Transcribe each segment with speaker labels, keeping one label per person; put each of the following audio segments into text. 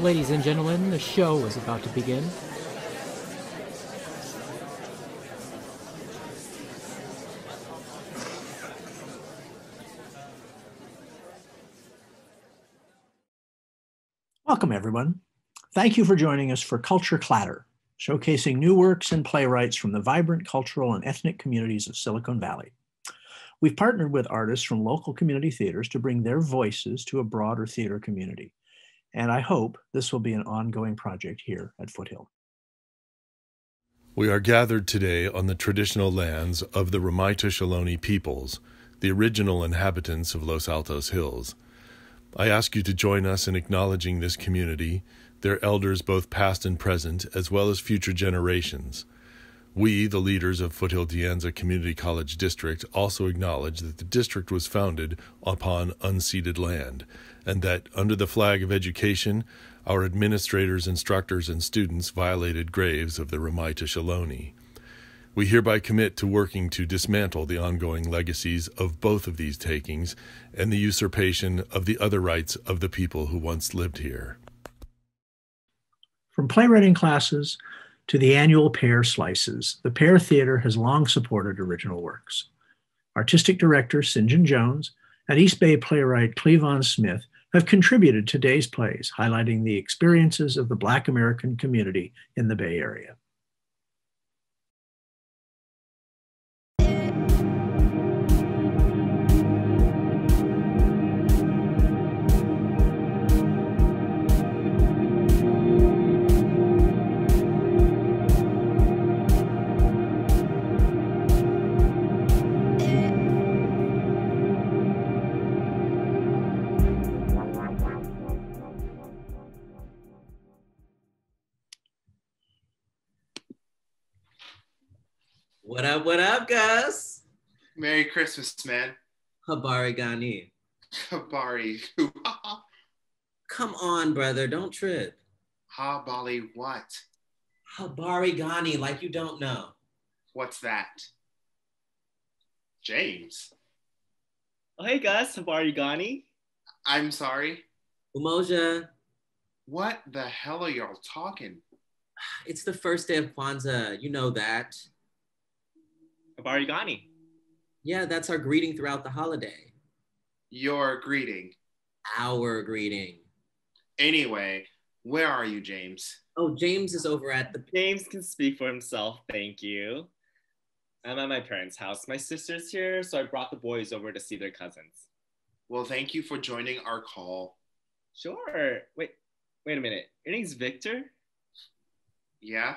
Speaker 1: Ladies and gentlemen, the show is about to begin.
Speaker 2: Welcome, everyone. Thank you for joining us for Culture Clatter, showcasing new works and playwrights from the vibrant cultural and ethnic communities of Silicon Valley. We've partnered with artists from local community theaters to bring their voices to a broader theater community. And I hope this will be an ongoing project here at Foothill.
Speaker 3: We are gathered today on the traditional lands of the Ramaita Ohlone peoples, the original inhabitants of Los Altos Hills. I ask you to join us in acknowledging this community, their elders both past and present, as well as future generations. We, the leaders of Foothill De Anza Community College District, also acknowledge that the district was founded upon unceded land, and that under the flag of education, our administrators, instructors, and students violated graves of the Ramaita Ohlone. We hereby commit to working to dismantle the ongoing legacies of both of these takings and the usurpation of the other rights of the people who once lived here.
Speaker 2: From playwriting classes to the annual Pear Slices, the Pear Theatre has long supported original works. Artistic director Sinjin Jones and East Bay playwright Cleavon Smith have contributed to today's plays, highlighting the experiences of the Black American community in the Bay Area.
Speaker 4: What up, Gus?
Speaker 5: Merry Christmas, man.
Speaker 4: Habari Gani.
Speaker 5: Habari.
Speaker 4: Come on, brother, don't trip.
Speaker 5: Habari what?
Speaker 4: Habari Gani, like you don't know.
Speaker 5: What's that? James.
Speaker 6: Oh, hey, Gus. Habari Gani.
Speaker 5: I'm sorry.
Speaker 4: Umoja.
Speaker 5: What the hell are y'all talking?
Speaker 4: It's the first day of Kwanzaa, you know that.
Speaker 6: Habari Gani.
Speaker 4: Yeah, that's our greeting throughout the holiday.
Speaker 5: Your greeting.
Speaker 4: Our greeting.
Speaker 5: Anyway, where are you, James?
Speaker 4: Oh, James is over at the...
Speaker 6: James can speak for himself, thank you. I'm at my parents' house. My sister's here, so I brought the boys over to see their cousins.
Speaker 5: Well, thank you for joining our call.
Speaker 6: Sure. Wait a minute. Your name's Victor?
Speaker 5: Yeah?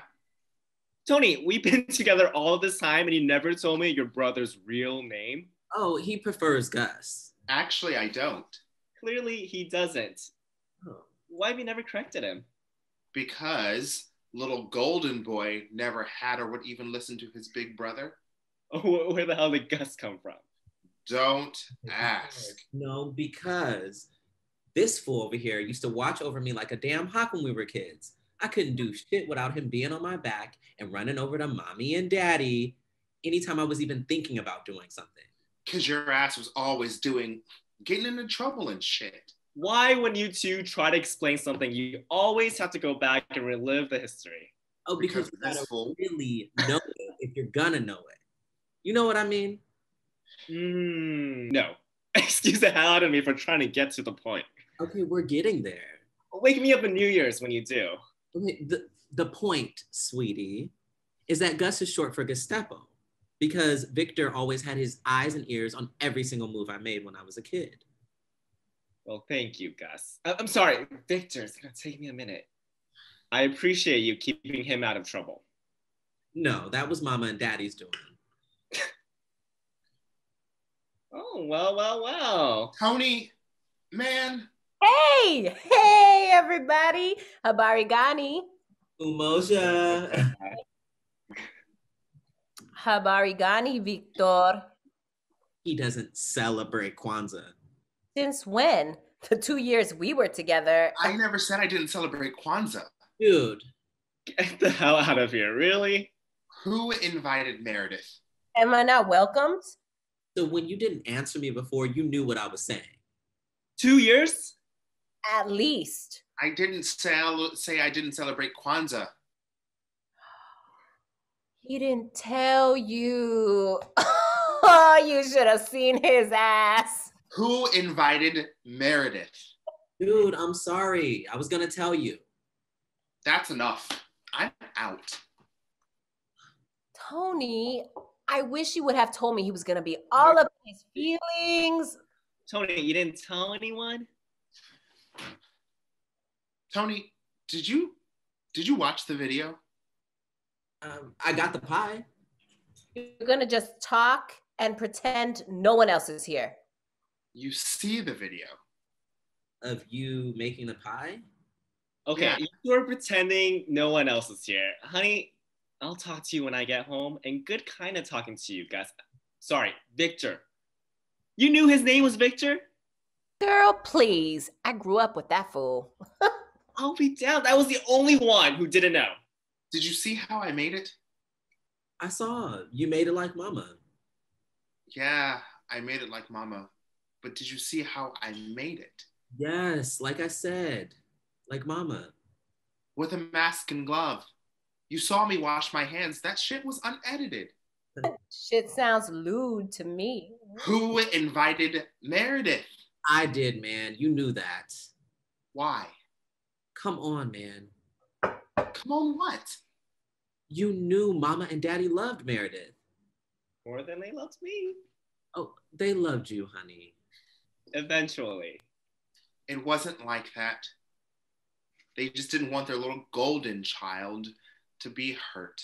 Speaker 6: Tony, we've been together all this time and you never told me your brother's real name?
Speaker 4: Oh, he prefers Gus.
Speaker 5: Actually, I don't.
Speaker 6: Clearly, he doesn't.
Speaker 4: Oh.
Speaker 6: Why have you never corrected him?
Speaker 5: Because little golden boy never had or would even listen to his big brother.
Speaker 6: Oh, where the hell did Gus come from?
Speaker 5: Don't ask.
Speaker 4: No, because this fool over here used to watch over me like a damn hawk when we were kids. I couldn't do shit without him being on my back and running over to mommy and daddy anytime I was even thinking about doing something.
Speaker 5: Because your ass was always getting into trouble and shit.
Speaker 6: Why, when you two try to explain something, you always have to go back and relive the history?
Speaker 4: Oh, because you gotta really know it if you're gonna know it. You know what I mean?
Speaker 6: No. Excuse the hell out of me for trying to get to the point.
Speaker 4: Okay, we're getting there.
Speaker 6: Wake me up in New Year's when you do.
Speaker 4: Okay, the point, sweetie, is that Gus is short for Gestapo because Victor always had his eyes and ears on every single move I made when I was a kid.
Speaker 6: Well, thank you, Gus. I'm sorry, Victor, it's gonna take me a minute. I appreciate you keeping him out of trouble.
Speaker 4: No, that was Mama and Daddy's doing.
Speaker 6: Oh, well.
Speaker 5: Tony, man.
Speaker 7: Hey, everybody. Habari Gani.
Speaker 4: Umoja.
Speaker 7: Habari Gani, Victor.
Speaker 4: He doesn't celebrate Kwanzaa.
Speaker 7: Since when? The 2 years we were together.
Speaker 5: I never said I didn't celebrate Kwanzaa.
Speaker 4: Dude.
Speaker 6: Get the hell out of here, really?
Speaker 5: Who invited Meredith?
Speaker 7: Am I not welcomed?
Speaker 4: So when you didn't answer me before, you knew what I was saying.
Speaker 6: 2 years?
Speaker 7: At least.
Speaker 5: I didn't say I didn't celebrate Kwanzaa.
Speaker 7: He didn't tell you. Oh, you should have seen his ass.
Speaker 5: Who invited Meredith?
Speaker 4: Dude, I'm sorry. I was gonna tell you.
Speaker 5: That's enough. I'm out.
Speaker 7: Tony, I wish you would have told me he was going to be all up in his feelings.
Speaker 6: Tony, you didn't tell anyone?
Speaker 5: Tony, did you watch the video?
Speaker 4: I got the pie.
Speaker 7: You're going to just talk and pretend no one else is here.
Speaker 5: You see the video.
Speaker 4: Of you making the pie?
Speaker 6: Okay,
Speaker 5: Yeah.
Speaker 6: you are pretending no one else is here. Honey, I'll talk to you when I get home, and good kind of talking to you guys. Sorry, Victor. You knew his name was Victor?
Speaker 7: Girl, please. I grew up with that fool.
Speaker 6: I'll be down. I was the only one who didn't know.
Speaker 5: Did you see how I made it?
Speaker 4: I saw. You made it like mama.
Speaker 5: Yeah, I made it like mama. But did you see how I made it?
Speaker 4: Yes, like I said. Like mama.
Speaker 5: With a mask and glove. You saw me wash my hands. That shit was unedited.
Speaker 7: Shit sounds lewd to me.
Speaker 5: Who invited Meredith?
Speaker 4: I did, man. You knew that.
Speaker 5: Why?
Speaker 4: Come on, man.
Speaker 5: Come on, what?
Speaker 4: You knew mama and daddy loved Meredith.
Speaker 6: More than they loved me.
Speaker 4: Oh, they loved you, honey.
Speaker 6: Eventually.
Speaker 5: It wasn't like that. They just didn't want their little golden child to be hurt.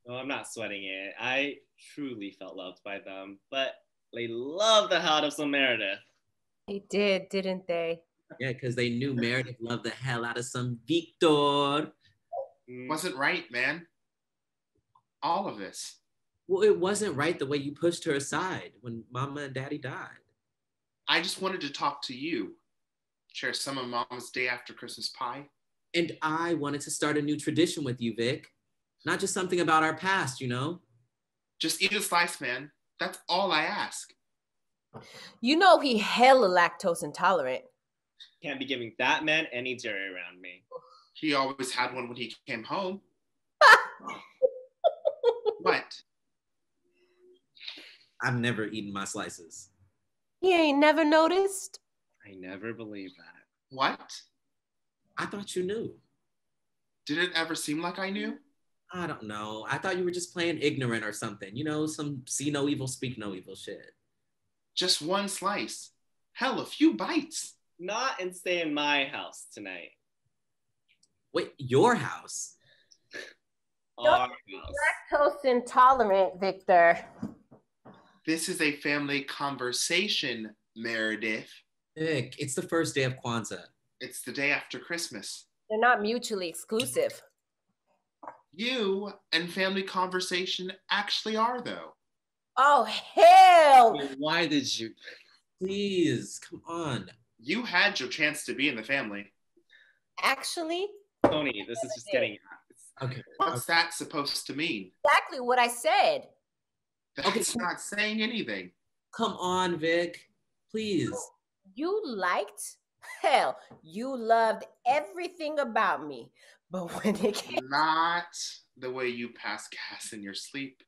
Speaker 6: Oh, I'm not sweating it. I truly felt loved by them, but they loved the hell out of some Meredith.
Speaker 7: They did, didn't they?
Speaker 4: Yeah, because they knew Meredith loved the hell out of some Victor.
Speaker 5: Wasn't right, man. All of this.
Speaker 4: Well, it wasn't right the way you pushed her aside when mama and daddy died.
Speaker 5: I just wanted to talk to you. Share some of Mama's day after Christmas pie.
Speaker 4: And I wanted to start a new tradition with you, Vic. Not just something about our past, you know?
Speaker 5: Just eat a slice, man. That's all I ask.
Speaker 7: You know he hella lactose intolerant.
Speaker 6: Can't be giving that man any dairy around me.
Speaker 5: He always had one when he came home. What?
Speaker 4: I've never eaten my slices.
Speaker 7: He ain't never noticed.
Speaker 6: I never believed that.
Speaker 5: What?
Speaker 4: I thought you knew.
Speaker 5: Did it ever seem like I knew?
Speaker 4: I don't know. I thought you were just playing ignorant or something. You know, some see no evil, speak no evil shit.
Speaker 5: Just one slice. Hell, a few bites.
Speaker 6: Not and stay in my house tonight.
Speaker 4: Wait, your house?
Speaker 6: Our house.
Speaker 7: Lactose intolerant, Victor.
Speaker 5: This is a family conversation, Meredith.
Speaker 4: Vic, it's the first day of Kwanzaa.
Speaker 5: It's the day after Christmas.
Speaker 7: They're not mutually exclusive.
Speaker 5: You and family conversation actually are, though.
Speaker 7: Oh, hell!
Speaker 6: Why did you?
Speaker 4: Please, come on.
Speaker 5: You had your chance to be in the family.
Speaker 7: Actually,
Speaker 6: Tony, this is just getting.
Speaker 4: Okay.
Speaker 5: What's that supposed to mean?
Speaker 7: exactly what I said.
Speaker 5: That's not saying anything.
Speaker 4: Come on, Vic. Please.
Speaker 7: You liked? Hell, you loved everything about me. But when it came...
Speaker 5: Not the way you pass gas in your sleep.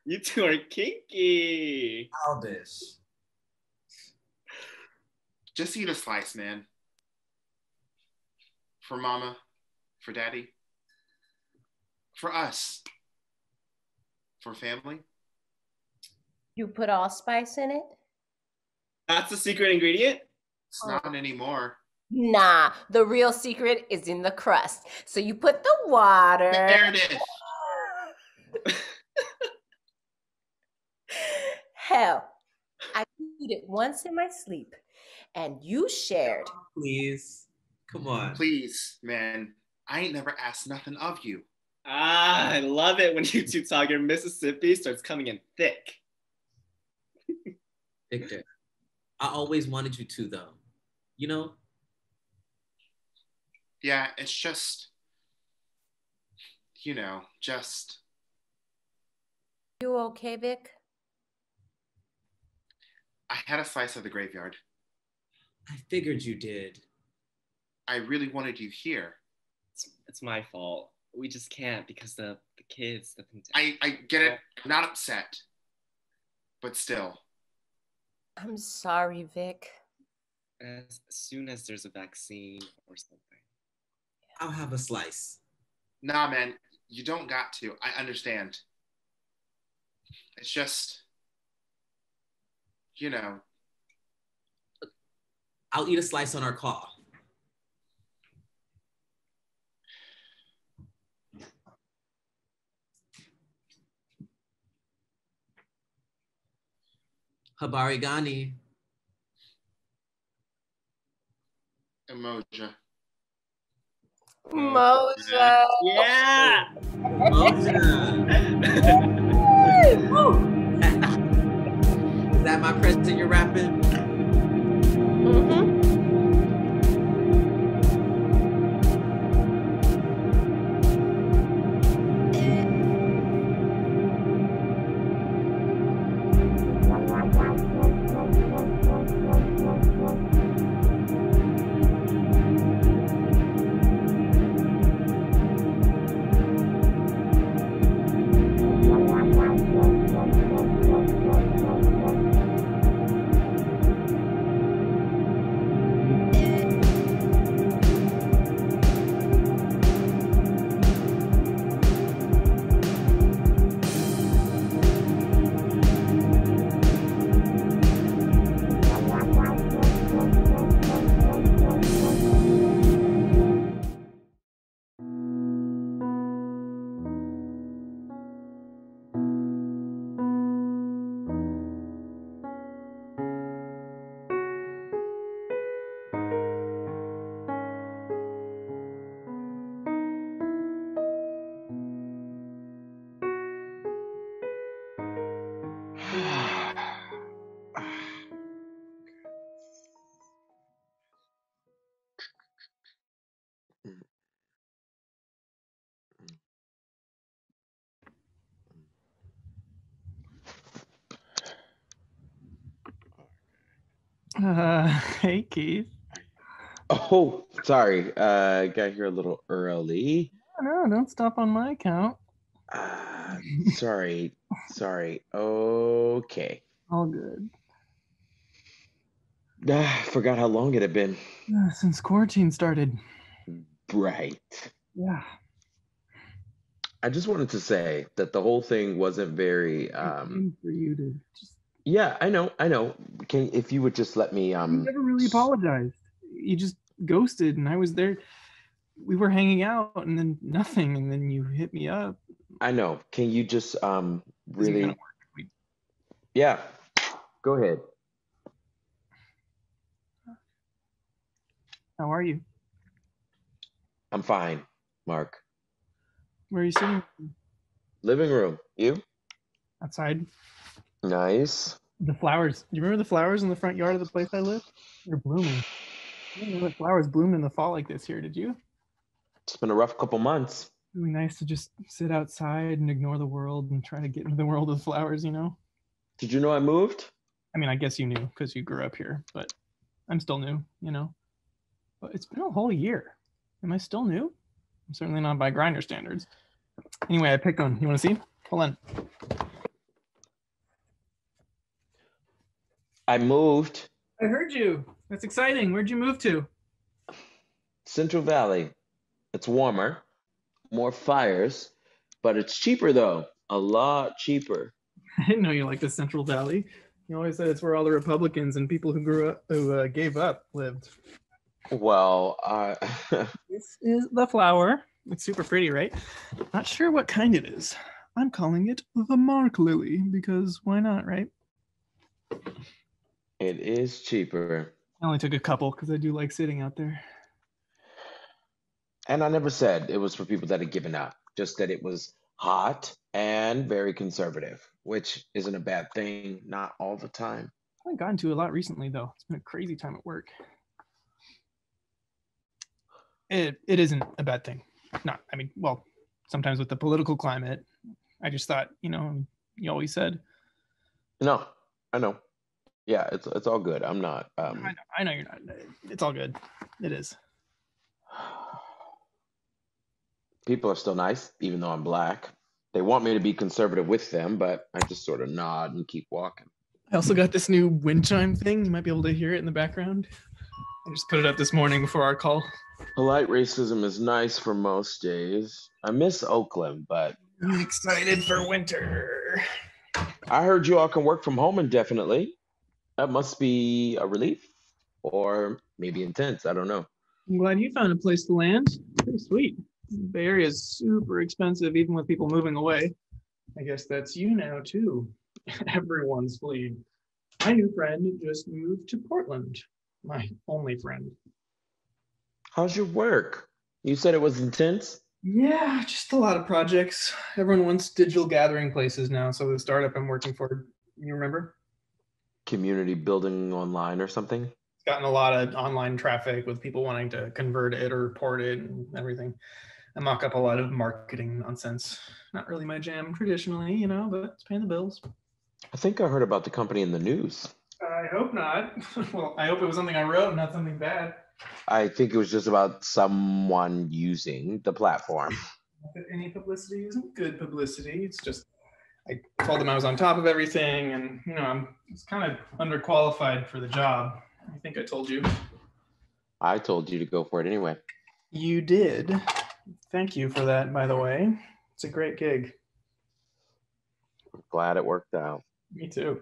Speaker 6: You two are kinky.
Speaker 4: Childish.
Speaker 5: Just eat a slice, man. For Mama, for Daddy, for us, for family.
Speaker 7: You put allspice in it?
Speaker 6: That's the secret ingredient?
Speaker 5: It's not anymore.
Speaker 7: Nah, the real secret is in the crust. So you put the water...
Speaker 5: Meredith.
Speaker 7: Hell, I did it once in my sleep, and you shared.
Speaker 4: Please. Come on.
Speaker 5: Please, man. I ain't never asked nothing of you.
Speaker 6: Ah, I love it when you two talk. Your Mississippi starts coming in thick.
Speaker 4: Victor, I always wanted you to, though. You know?
Speaker 5: Yeah, it's just, you know, just.
Speaker 7: You okay, Vic?
Speaker 5: I had a slice of the graveyard.
Speaker 4: I figured you did.
Speaker 5: I really wanted you here.
Speaker 6: It's my fault. We just can't because the kids.
Speaker 5: I get it. I'm not upset. But still.
Speaker 7: I'm sorry, Vic.
Speaker 6: As soon as there's a vaccine or something.
Speaker 4: I'll have a slice.
Speaker 5: Nah, man, you don't got to. I understand. It's just, you know.
Speaker 4: I'll eat a slice on our call. Habari Gani.
Speaker 5: Emoja.
Speaker 7: Moja.
Speaker 6: Yeah.
Speaker 4: Is that my present you're rapping?
Speaker 7: Mm-hmm.
Speaker 8: Hey, Keith.
Speaker 9: Oh, sorry. Got here a little early.
Speaker 8: No, don't stop on my account.
Speaker 9: Sorry. Okay.
Speaker 8: All good.
Speaker 9: Forgot how long it had been.
Speaker 8: Since quarantine started.
Speaker 9: Right.
Speaker 8: Yeah.
Speaker 9: I just wanted to say that the whole thing wasn't very
Speaker 8: For you to just.
Speaker 9: Yeah, I know. If you would just let me
Speaker 8: You never really apologized. You just ghosted, and I was there. We were hanging out, and then nothing, and then you hit me up.
Speaker 9: I know. Can you just
Speaker 8: Isn't
Speaker 9: really
Speaker 8: gonna work.
Speaker 9: Yeah. Go ahead.
Speaker 8: How are you?
Speaker 9: I'm fine, Mark.
Speaker 8: Where are you sitting?
Speaker 9: Living room. You?
Speaker 8: Outside.
Speaker 9: Nice.
Speaker 8: The flowers. Do you remember the flowers in the front yard of the place I live? They're blooming. I didn't know that flowers bloomed in the fall like this here. Did you?
Speaker 9: It's been a rough couple months.
Speaker 8: Really nice to just sit outside and ignore the world and try to get into the world of flowers, you know?
Speaker 9: Did you know I moved?
Speaker 8: I mean, I guess you knew because you grew up here, but I'm still new, you know? But it's been a whole year. Am I still new? I'm certainly not by grinder standards. Anyway, I picked one. You want to see? Hold on.
Speaker 9: I moved.
Speaker 8: I heard you. That's exciting. Where'd you move to?
Speaker 9: Central Valley. It's warmer, more fires, but it's cheaper though. A lot cheaper.
Speaker 8: I didn't know you liked the Central Valley. You always said it's where all the Republicans and people who gave up lived.
Speaker 9: Well,
Speaker 8: This is the flower. It's super pretty, right? Not sure what kind it is. I'm calling it the Mark Lily because why not, right?
Speaker 9: it is cheaper.
Speaker 8: I only took a couple because I do like sitting out there.
Speaker 9: And I never said it was for people that had given up, just that it was hot and very conservative, which isn't a bad thing, not all the time.
Speaker 8: I haven't gotten to a lot recently, though. It's been a crazy time at work. It isn't a bad thing. Well, sometimes with the political climate, I just thought, you always said.
Speaker 9: No, I know. Yeah, it's all good. I'm not.
Speaker 8: I know you're not. It's all good. It is.
Speaker 9: People are still nice, even though I'm black. They want me to be conservative with them, but I just sort of nod and keep walking.
Speaker 8: I also got this new wind chime thing. You might be able to hear it in the background. I just put it up this morning before our call.
Speaker 9: Polite racism is nice for most days. I miss Oakland, but
Speaker 8: I'm excited for winter.
Speaker 9: I heard you all can work from home indefinitely. That must be a relief, or maybe intense. I don't know.
Speaker 8: I'm glad you found a place to land. Pretty sweet. The Bay Area is super expensive, even with people moving away. I guess that's you now, too. Everyone's fleeing. My new friend just moved to Portland. My only friend.
Speaker 9: How's your work? You said it was intense?
Speaker 8: Yeah, just a lot of projects. Everyone wants digital gathering places now, so the startup I'm working for, you remember?
Speaker 9: Community building online or something?
Speaker 8: It's gotten a lot of online traffic with people wanting to convert it or port it and everything. I mock up a lot of marketing nonsense. Not really my jam traditionally, you know, but it's paying the bills.
Speaker 9: I think I heard about the company in the news.
Speaker 8: I hope not. Well, I hope it was something I wrote, not something bad.
Speaker 9: I think it was just about someone using the platform.
Speaker 8: Any publicity isn't good publicity. It's just I told them I was on top of everything, and you know I'm kind of underqualified for the job. I think I told you.
Speaker 9: I told you to go for it anyway.
Speaker 8: You did. Thank you for that, by the way. It's a great gig.
Speaker 9: I'm glad it worked out.
Speaker 8: Me too.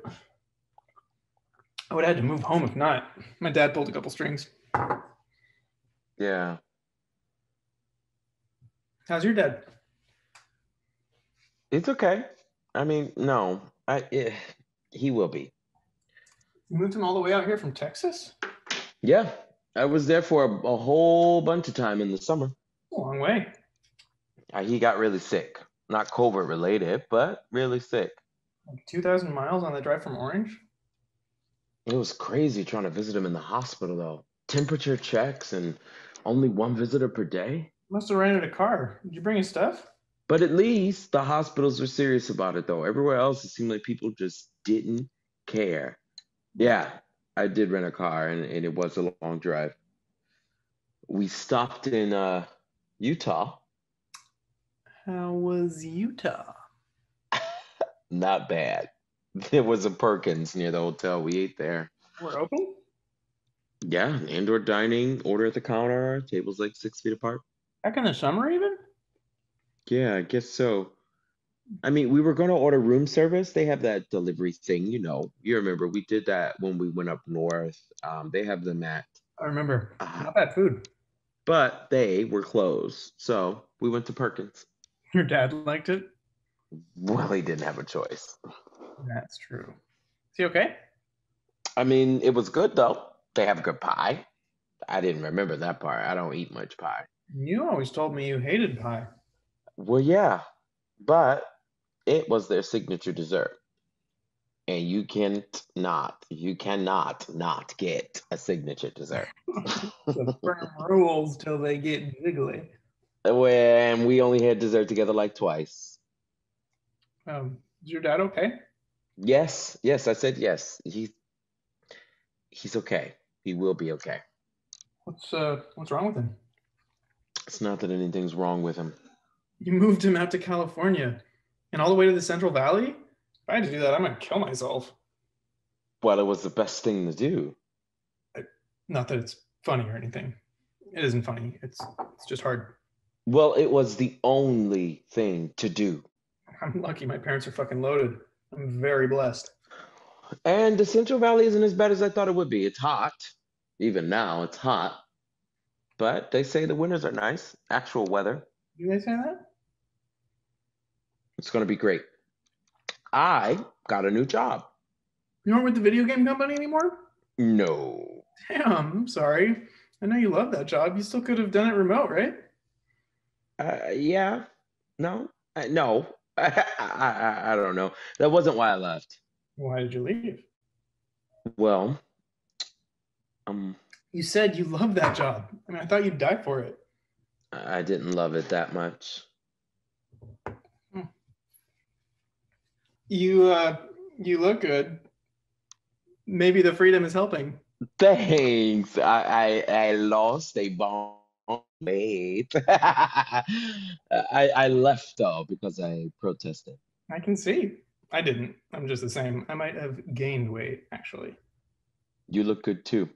Speaker 8: I would have had to move home if not. My dad pulled a couple strings.
Speaker 9: Yeah.
Speaker 8: How's your dad?
Speaker 9: It's okay. I mean, no. He will be.
Speaker 8: You moved him all the way out here from Texas?
Speaker 9: Yeah. I was there for a whole bunch of time in the summer.
Speaker 8: A long way.
Speaker 9: He got really sick. Not COVID related, but really sick.
Speaker 8: Like 2,000 miles on the drive from Orange?
Speaker 9: It was crazy trying to visit him in the hospital, though. Temperature checks and only one visitor per day.
Speaker 8: Must have rented a car. Did you bring his stuff?
Speaker 9: But at least the hospitals were serious about it, though. Everywhere else, it seemed like people just didn't care. Yeah, I did rent a car, and it was a long drive. We stopped in Utah.
Speaker 8: How was Utah?
Speaker 9: Not bad. There was a Perkins near the hotel. We ate there.
Speaker 8: We're open?
Speaker 9: Yeah, indoor dining, order at the counter, tables like 6 feet apart.
Speaker 8: Back in the summer even?
Speaker 9: Yeah, I guess so. I mean, we were going to order room service. They have that delivery thing, you know. You remember, we did that when we went up north. They have them at...
Speaker 8: I remember. Not bad food.
Speaker 9: But they were closed. So we went to Perkins.
Speaker 8: Your dad liked it?
Speaker 9: Well, he didn't have a choice.
Speaker 8: That's true. Is he okay?
Speaker 9: I mean, it was good, though. They have good pie. I didn't remember that part. I don't eat much pie.
Speaker 8: You always told me you hated pie.
Speaker 9: Well, yeah, but it was their signature dessert. And you cannot not get a signature dessert.
Speaker 8: The firm rules till they get jiggly.
Speaker 9: When we only had dessert together like twice.
Speaker 8: Is your dad okay?
Speaker 9: Yes, I said yes. He's okay. He will be okay.
Speaker 8: What's wrong with him?
Speaker 9: It's not that anything's wrong with him.
Speaker 8: You moved him out to California and all the way to the Central Valley? If I had to do that, I'm gonna kill myself.
Speaker 9: Well, it was the best thing to do.
Speaker 8: Not that it's funny or anything. It isn't funny. It's just hard.
Speaker 9: Well, it was the only thing to do.
Speaker 8: I'm lucky my parents are fucking loaded. I'm very blessed.
Speaker 9: And the Central Valley isn't as bad as I thought it would be. It's hot. Even now, it's hot. But they say the winters are nice. Actual weather.
Speaker 8: Do they say that?
Speaker 9: It's going to be great. I got a new job.
Speaker 8: You aren't with the video game company anymore?
Speaker 9: No.
Speaker 8: Damn, I'm sorry. I know you love that job. You still could have done it remote, right?
Speaker 9: Yeah. No. No. I don't know. That wasn't why I left.
Speaker 8: Why did you leave?
Speaker 9: Well,
Speaker 8: You said you loved that job. I mean, I thought you'd die for it.
Speaker 9: I didn't love it that much.
Speaker 8: You look good. Maybe the freedom is helping.
Speaker 9: Thanks. I lost a bond. Wait. I left though because I protested.
Speaker 8: I can see. I didn't. I'm just the same. I might have gained weight, actually.
Speaker 9: You look good too.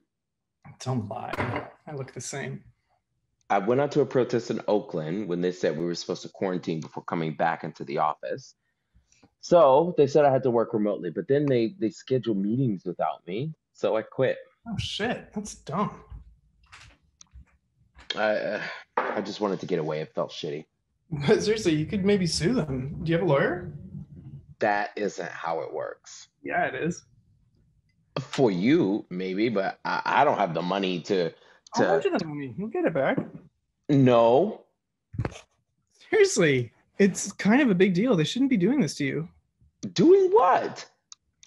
Speaker 8: Don't lie. I look the same.
Speaker 9: I went out to a protest in Oakland when they said we were supposed to quarantine before coming back into the office. So they said I had to work remotely, but then they scheduled meetings without me. So I quit.
Speaker 8: Oh shit, that's dumb.
Speaker 9: I just wanted to get away. It felt shitty.
Speaker 8: But seriously, you could maybe sue them. Do you have a lawyer?
Speaker 9: That isn't how it works.
Speaker 8: Yeah, it is.
Speaker 9: For you, maybe, but I don't have the money to.
Speaker 8: I'll lend you the money. You'll get it back.
Speaker 9: No.
Speaker 8: Seriously, it's kind of a big deal. They shouldn't be doing this to you.
Speaker 9: Doing what?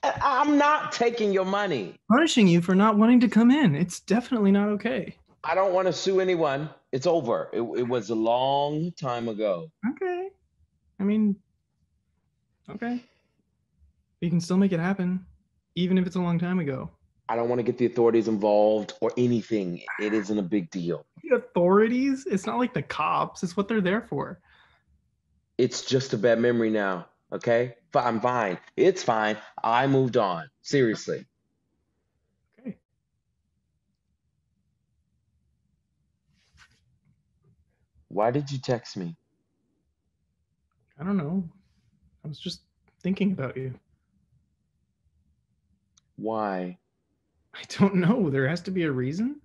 Speaker 9: I'm not taking your money.
Speaker 8: Punishing you for not wanting to come in. It's definitely not okay.
Speaker 9: I don't want to sue anyone. It's over. It was a long time ago.
Speaker 8: Okay. I mean, okay. You can still make it happen, even if it's a long time ago.
Speaker 9: I don't want to get the authorities involved or anything. It isn't a big deal.
Speaker 8: The authorities? It's not like the cops. It's what they're there for.
Speaker 9: It's just a bad memory now, okay? I'm fine. It's fine. I moved on. Seriously.
Speaker 8: Okay.
Speaker 9: Why did you text me?
Speaker 8: I don't know. I was just thinking about you.
Speaker 9: Why?
Speaker 8: I don't know. There has to be a reason.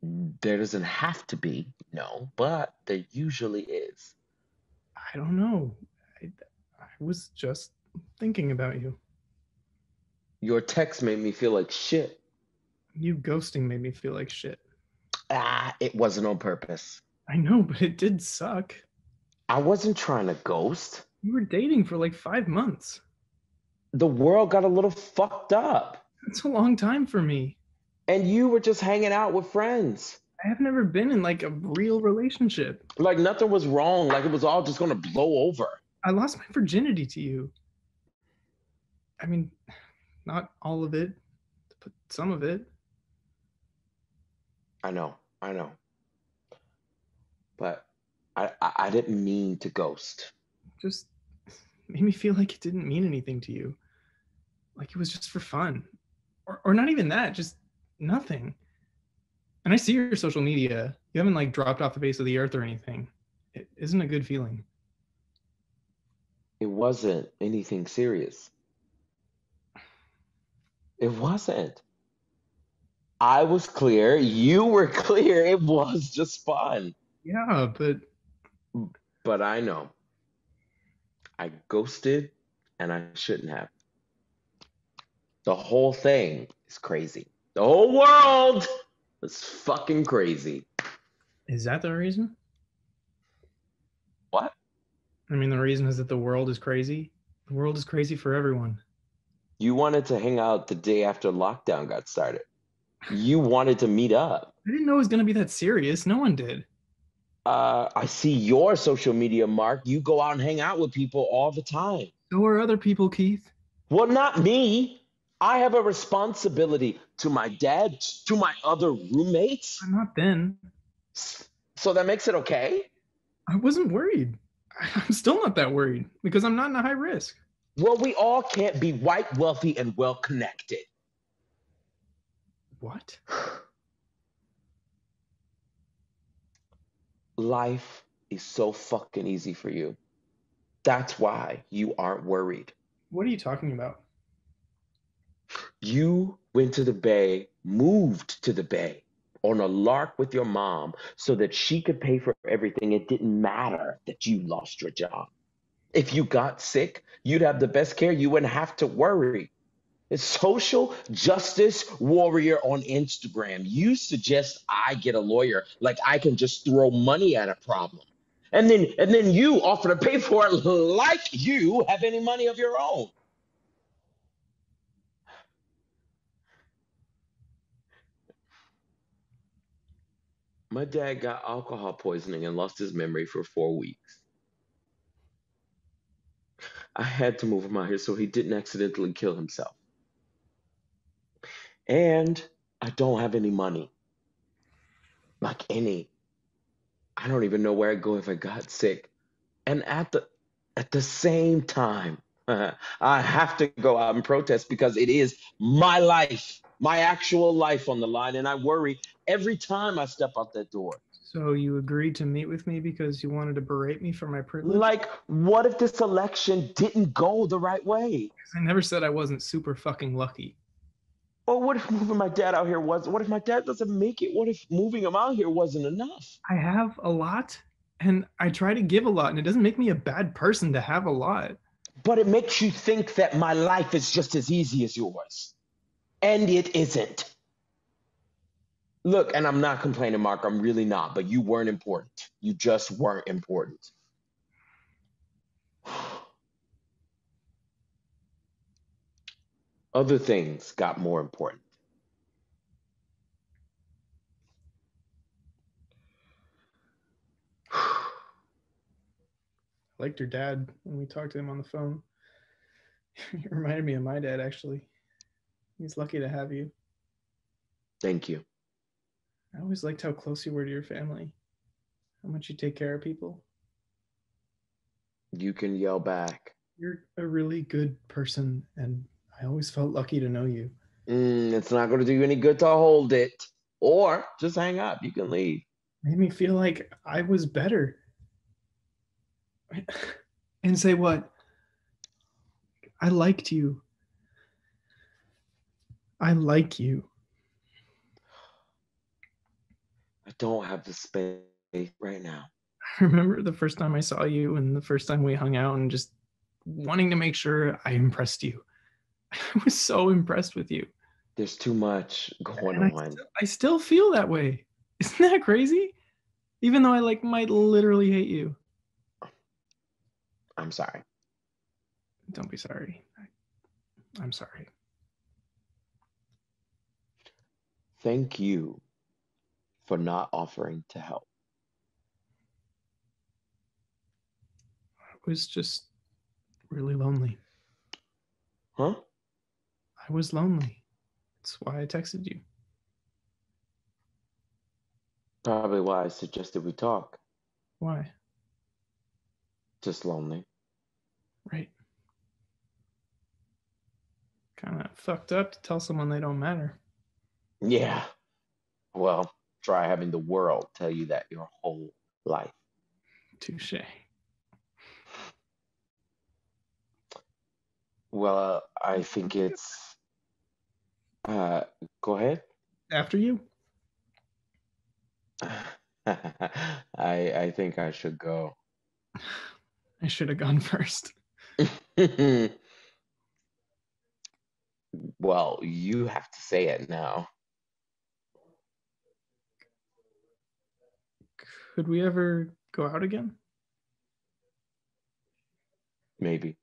Speaker 9: There doesn't have to be, no, but there usually is.
Speaker 8: I don't know. I was just thinking about you.
Speaker 9: Your text made me feel like shit.
Speaker 8: You ghosting made me feel like shit.
Speaker 9: It wasn't on purpose.
Speaker 8: I know, but it did suck.
Speaker 9: I wasn't trying to ghost.
Speaker 8: You were dating for like 5 months.
Speaker 9: The world got a little fucked up.
Speaker 8: That's a long time for me.
Speaker 9: And you were just hanging out with friends.
Speaker 8: I have never been in like a real relationship.
Speaker 9: Like nothing was wrong. Like it was all just gonna blow over.
Speaker 8: I lost my virginity to you. I mean, not all of it, but some of it.
Speaker 9: I know. But I didn't mean to ghost.
Speaker 8: Just made me feel like it didn't mean anything to you. Like it was just for fun. Or not even that, just nothing. And I see your social media. You haven't like dropped off the face of the earth or anything. It isn't a good feeling.
Speaker 9: It wasn't anything serious. It wasn't. I was clear. You were clear. It was just fun.
Speaker 8: Yeah,
Speaker 9: But I know. I ghosted and I shouldn't have. The whole thing is crazy. The whole world is fucking crazy.
Speaker 8: is that the reason?
Speaker 9: What?
Speaker 8: I mean, the reason is that the world is crazy. The world is crazy for everyone.
Speaker 9: You wanted to hang out the day after lockdown got started. You wanted to meet up.
Speaker 8: I didn't know it was going to be that serious. No one did.
Speaker 9: I see your social media, Mark. You go out and hang out with people all the time.
Speaker 8: So are other people, Keith.
Speaker 9: Well, not me. I have a responsibility to my dad, to my other roommates.
Speaker 8: I'm not then.
Speaker 9: So that makes it okay?
Speaker 8: I wasn't worried. I'm still not that worried because I'm not in a high risk.
Speaker 9: Well, we all can't be white, wealthy, and well-connected.
Speaker 8: What?
Speaker 9: Life is so fucking easy for you. That's why you aren't worried.
Speaker 8: What are you talking about?
Speaker 9: You went to the Bay, moved to the Bay on a lark with your mom so that she could pay for everything. It didn't matter that you lost your job. If you got sick, you'd have the best care. You wouldn't have to worry. A social justice warrior on Instagram. You suggest I get a lawyer like I can just throw money at a problem. And then you offer to pay for it like you have any money of your own. My dad got alcohol poisoning and lost his memory for 4 weeks. I had to move him out here so he didn't accidentally kill himself. And I don't have any money. Like any. I don't even know where I'd go if I got sick. And at the same time, I have to go out and protest because it is my life, my actual life on the line, and I worry every time I step out that door.
Speaker 8: So you agreed to meet with me because you wanted to berate me for my privilege?
Speaker 9: Like, what if this election didn't go the right way?
Speaker 8: I never said I wasn't super fucking lucky.
Speaker 9: Or what if moving my dad out here was? What if my dad doesn't make it? What if moving him out here wasn't enough?
Speaker 8: I have a lot, and I try to give a lot, and it doesn't make me a bad person to have a lot.
Speaker 9: But it makes you think that my life is just as easy as yours. And it isn't. Look, and I'm not complaining, Mark. I'm really not. But you weren't important. You just weren't important. Other things got more important.
Speaker 8: I liked your dad when we talked to him on the phone. It reminded me of my dad, actually. He's lucky to have you.
Speaker 9: Thank you.
Speaker 8: I always liked how close you were to your family, how much you take care of people.
Speaker 9: You can yell back.
Speaker 8: You're a really good person, and I always felt lucky to know you.
Speaker 9: It's not going to do you any good to hold it. Or just hang up. You can leave.
Speaker 8: Made me feel like I was better. And say what? I liked you. I like you.
Speaker 9: I don't have the space right now.
Speaker 8: I remember the first time I saw you and the first time we hung out and just wanting to make sure I impressed you. I was so impressed with you.
Speaker 9: There's too much going
Speaker 8: And
Speaker 9: on.
Speaker 8: I still feel that way. Isn't that crazy? Even though I might literally hate you.
Speaker 9: I'm sorry.
Speaker 8: Don't be sorry. I'm sorry.
Speaker 9: Thank you for not offering to help.
Speaker 8: I was just really lonely.
Speaker 9: Huh?
Speaker 8: I was lonely. That's why I texted you.
Speaker 9: Probably why I suggested we talk.
Speaker 8: Why?
Speaker 9: Just lonely.
Speaker 8: Right. Kind of fucked up to tell someone they don't matter.
Speaker 9: Yeah. Well, try having the world tell you that your whole life.
Speaker 8: Touche.
Speaker 9: Well, I think it's... go ahead.
Speaker 8: After you?
Speaker 9: I think I should go.
Speaker 8: I should have gone first.
Speaker 9: Well, you have to say it now.
Speaker 8: Could we ever go out again?
Speaker 9: Maybe.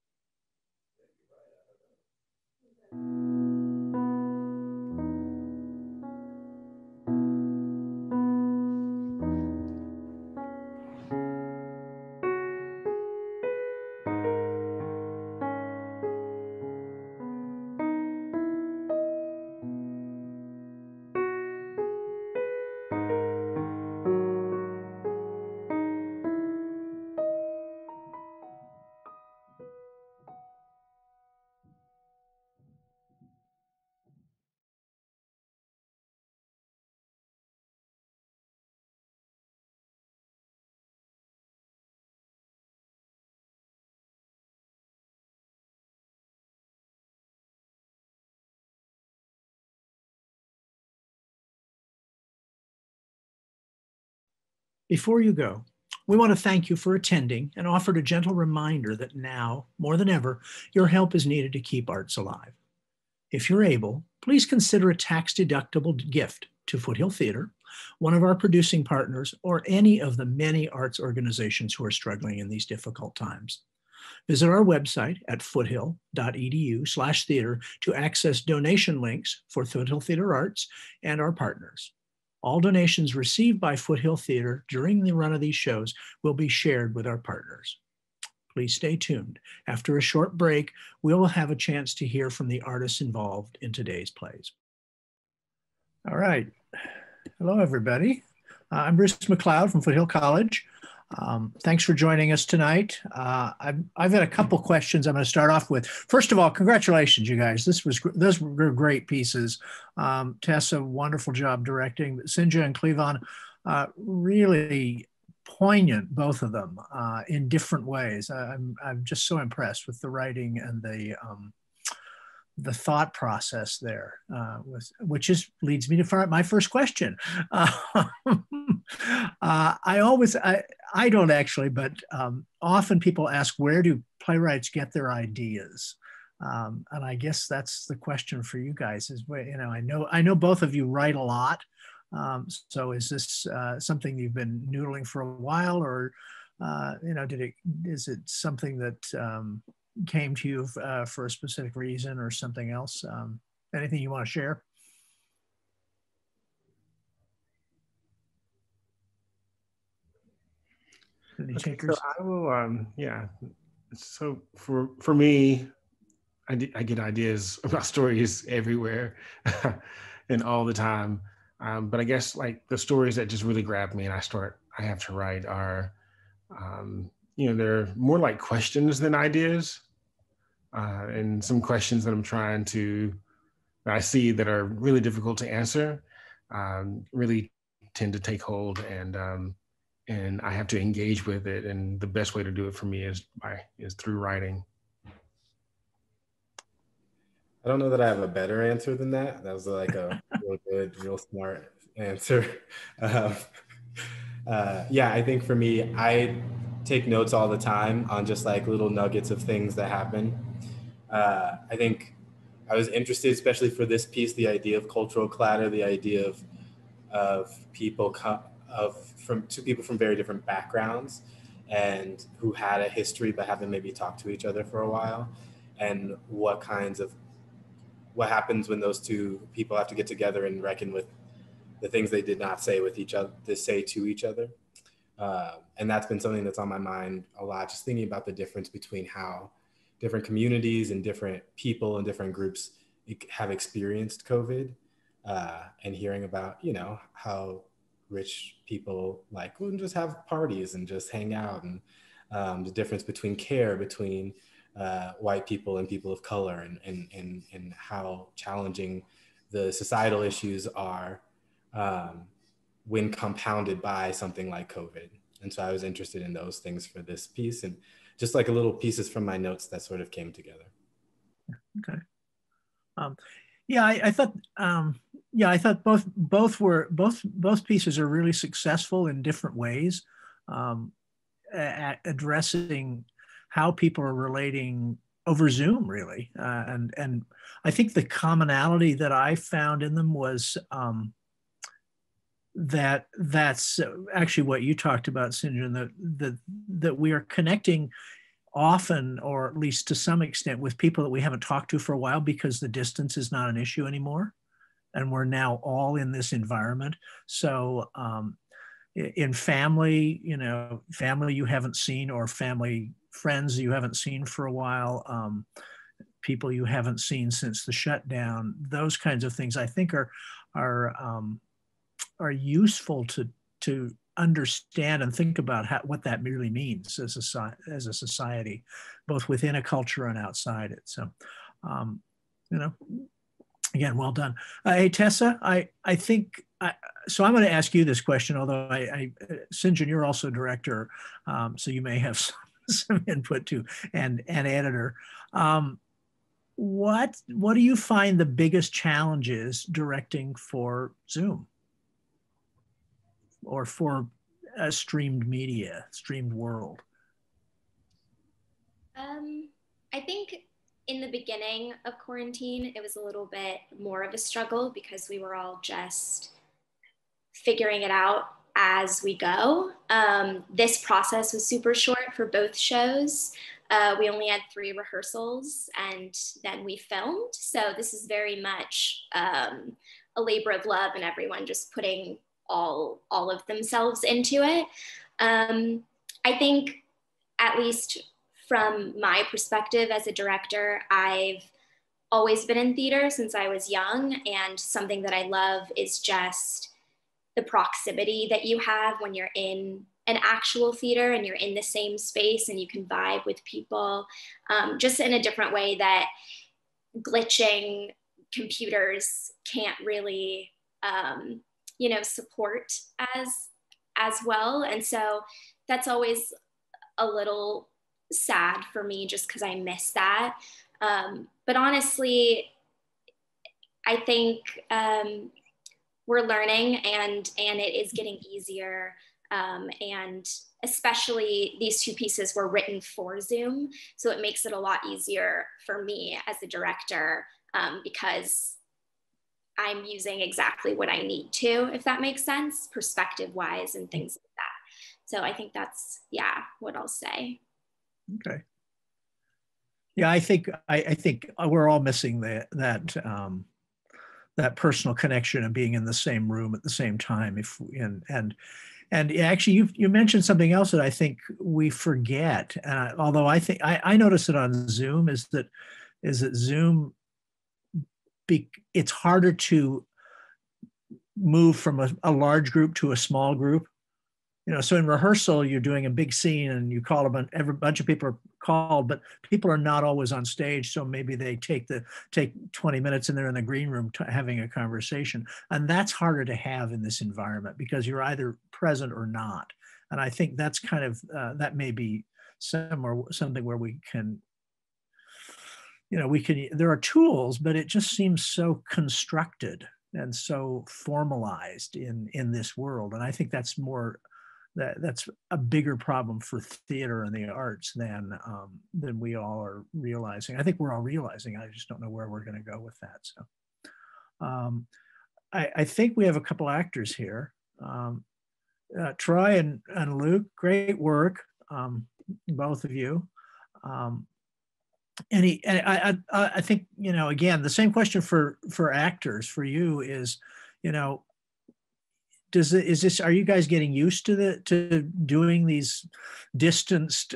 Speaker 2: Before you go, we want to thank you for attending and offer a gentle reminder that now, more than ever, your help is needed to keep arts alive. If you're able, please consider a tax-deductible gift to Foothill Theatre, one of our producing partners, or any of the many arts organizations who are struggling in these difficult times. Visit our website at foothill.edu/theater to access donation links for Foothill Theatre Arts and our partners. All donations received by Foothill Theatre during the run of these shows will be shared with our partners. Please stay tuned. After a short break, we will have a chance to hear from the artists involved in today's plays. All right. Hello, everybody. I'm Bruce McLeod from Foothill College. Thanks for joining us tonight. I've got a couple questions I'm going to start off with. First of all, congratulations, you guys. Those were great pieces. Tessa, wonderful job directing. Sinjin and Cleavon, really poignant, both of them, in different ways. I'm just so impressed with the writing and the thought process there, leads me to my first question. I don't actually, but often people ask, where do playwrights get their ideas? And I guess that's the question for you guys. Is I know both of you write a lot. So is this something you've been noodling for a while, or is it something that came to you for a specific reason or something else? Anything you want to share? Any takers?
Speaker 10: So I will, yeah. So for me, I get ideas about stories everywhere and all the time. But I guess like the stories that just really grab me and I have to write are, they're more like questions than ideas. And some questions that I see that are really difficult to answer, really tend to take hold, and I have to engage with it. And the best way to do it for me is through writing.
Speaker 11: I don't know that I have a better answer than that. That was like a real good, real smart answer. Yeah, I think for me, I take notes all the time on just like little nuggets of things that happen. I think I was interested, especially for this piece, the idea of cultural clatter, the idea of people from two people from very different backgrounds and who had a history but haven't maybe talked to each other for a while, and what happens when those two people have to get together and reckon with the things they did not say to each other. And that's been something that's on my mind a lot, just thinking about the difference between how different communities and different people and different groups have experienced COVID, and hearing about, how rich people wouldn't just have parties and just hang out, and the difference between care between white people and people of color, and how challenging the societal issues are when compounded by something like COVID. And so I was interested in those things for this piece, and just like a little pieces from my notes that sort of came together.
Speaker 2: Okay. I thought both pieces are really successful in different ways, at addressing how people are relating over Zoom, really. And I think the commonality that I found in them was that's actually what you talked about, Sinjin, that we are connecting often, or at least to some extent, with people that we haven't talked to for a while, because the distance is not an issue anymore. And we're now all in this environment. So in family, family you haven't seen, or family friends you haven't seen for a while, people you haven't seen since the shutdown, those kinds of things I think are useful to understand and think about what that really means as a society, both within a culture and outside it. So, again, well done. Hey, Tessa, I think, so I'm going to ask you this question, although Sinjin, you're also director, so you may have some input too, and editor. What do you find the biggest challenges directing for Zoom, or for a streamed world?
Speaker 12: I think in the beginning of quarantine, it was a little bit more of a struggle because we were all just figuring it out as we go. This process was super short for both shows. We only had 3 rehearsals and then we filmed. So this is very much a labor of love, and everyone just putting all of themselves into it. I think, at least from my perspective as a director, I've always been in theater since I was young. And something that I love is just the proximity that you have when you're in an actual theater and you're in the same space and you can vibe with people, just in a different way that glitching computers can't really, support as well. And so that's always a little sad for me just because I miss that. But honestly, I think we're learning and it is getting easier. And especially these two pieces were written for Zoom. So it makes it a lot easier for me as a director because I'm using exactly what I need to, if that makes sense, perspective wise and things like that. So I think that's, what I'll say.
Speaker 2: Okay. Yeah, I think we're all missing that personal connection and being in the same room at the same time. And actually, you mentioned something else that I think we forget. Although I think I notice it on Zoom is that Zoom, it's harder to move from a large group to a small group. So in rehearsal, you're doing a big scene and you call every bunch of people are called, but people are not always on stage. So maybe they take 20 minutes and they're in the green room having a conversation. And that's harder to have in this environment because you're either present or not. And I think that's kind of, that may be something where we can, there are tools, but it just seems so constructed and so formalized in this world. And I think that's that's a bigger problem for theater and the arts than we all are realizing. I think we're all realizing. I just don't know where we're going to go with that. So I think we have a couple actors here. Troy and Luke, great work, both of you. I think, again, the same question for actors for you is, are you guys getting used to doing these distanced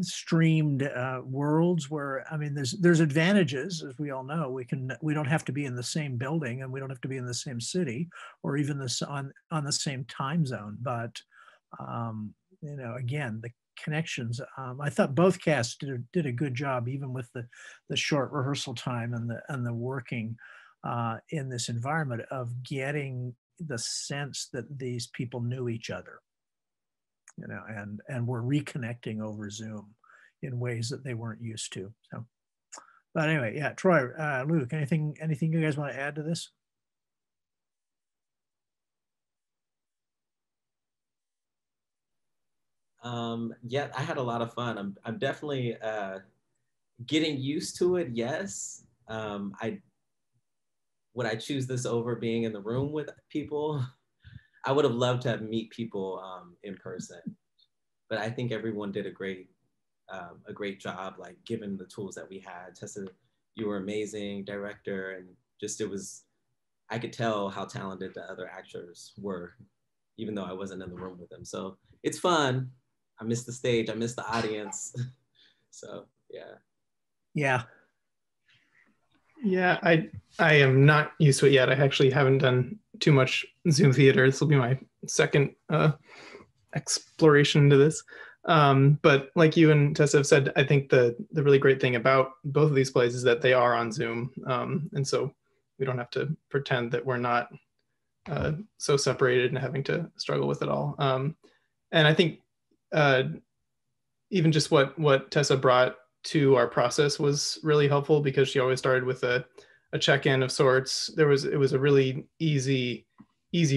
Speaker 2: streamed worlds where, I mean, there's advantages, as we all know. We don't have to be in the same building and we don't have to be in the same city or even on the same time zone. But again, the connections. I thought both casts did a good job, even with the short rehearsal time and the working in this environment of getting the sense that these people knew each other, and were reconnecting over Zoom in ways that they weren't used to. So, but anyway, yeah, Troy, Luke, anything you guys want to add to this?
Speaker 4: Yeah, I had a lot of fun. I'm definitely getting used to it. Yes. Would I choose this over being in the room with people? I would have loved to meet people in person, but I think everyone did a great job, like given the tools that we had. Tessa, you were amazing director, and just I could tell how talented the other actors were, even though I wasn't in the room with them. So it's fun. I miss the stage. I miss the audience. So yeah.
Speaker 2: Yeah.
Speaker 8: Yeah, I am not used to it yet. I actually haven't done too much Zoom theater. This will be my second exploration into this. But like you and Tessa have said, I think the really great thing about both of these plays is that they are on Zoom. And so we don't have to pretend that we're not so separated and having to struggle with it all. And I think even just what Tessa brought to our process was really helpful, because she always started with a check-in of sorts. It was a really easy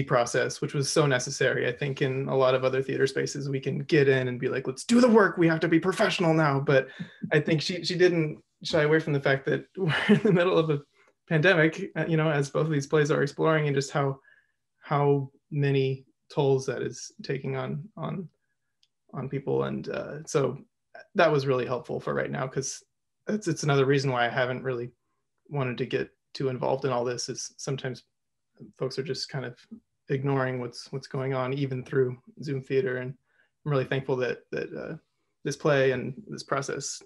Speaker 8: process, which was so necessary. I think in a lot of other theater spaces, we can get in and be like, let's do the work. We have to be professional now. But I think she didn't shy away from the fact that we're in the middle of a pandemic, as both of these plays are exploring, and just how many tolls that is taking on people. And so that was really helpful for right now, because it's another reason why I haven't really wanted to get too involved in all this, is sometimes folks are just kind of ignoring what's going on, even through Zoom theater. And I'm really thankful that this play and this process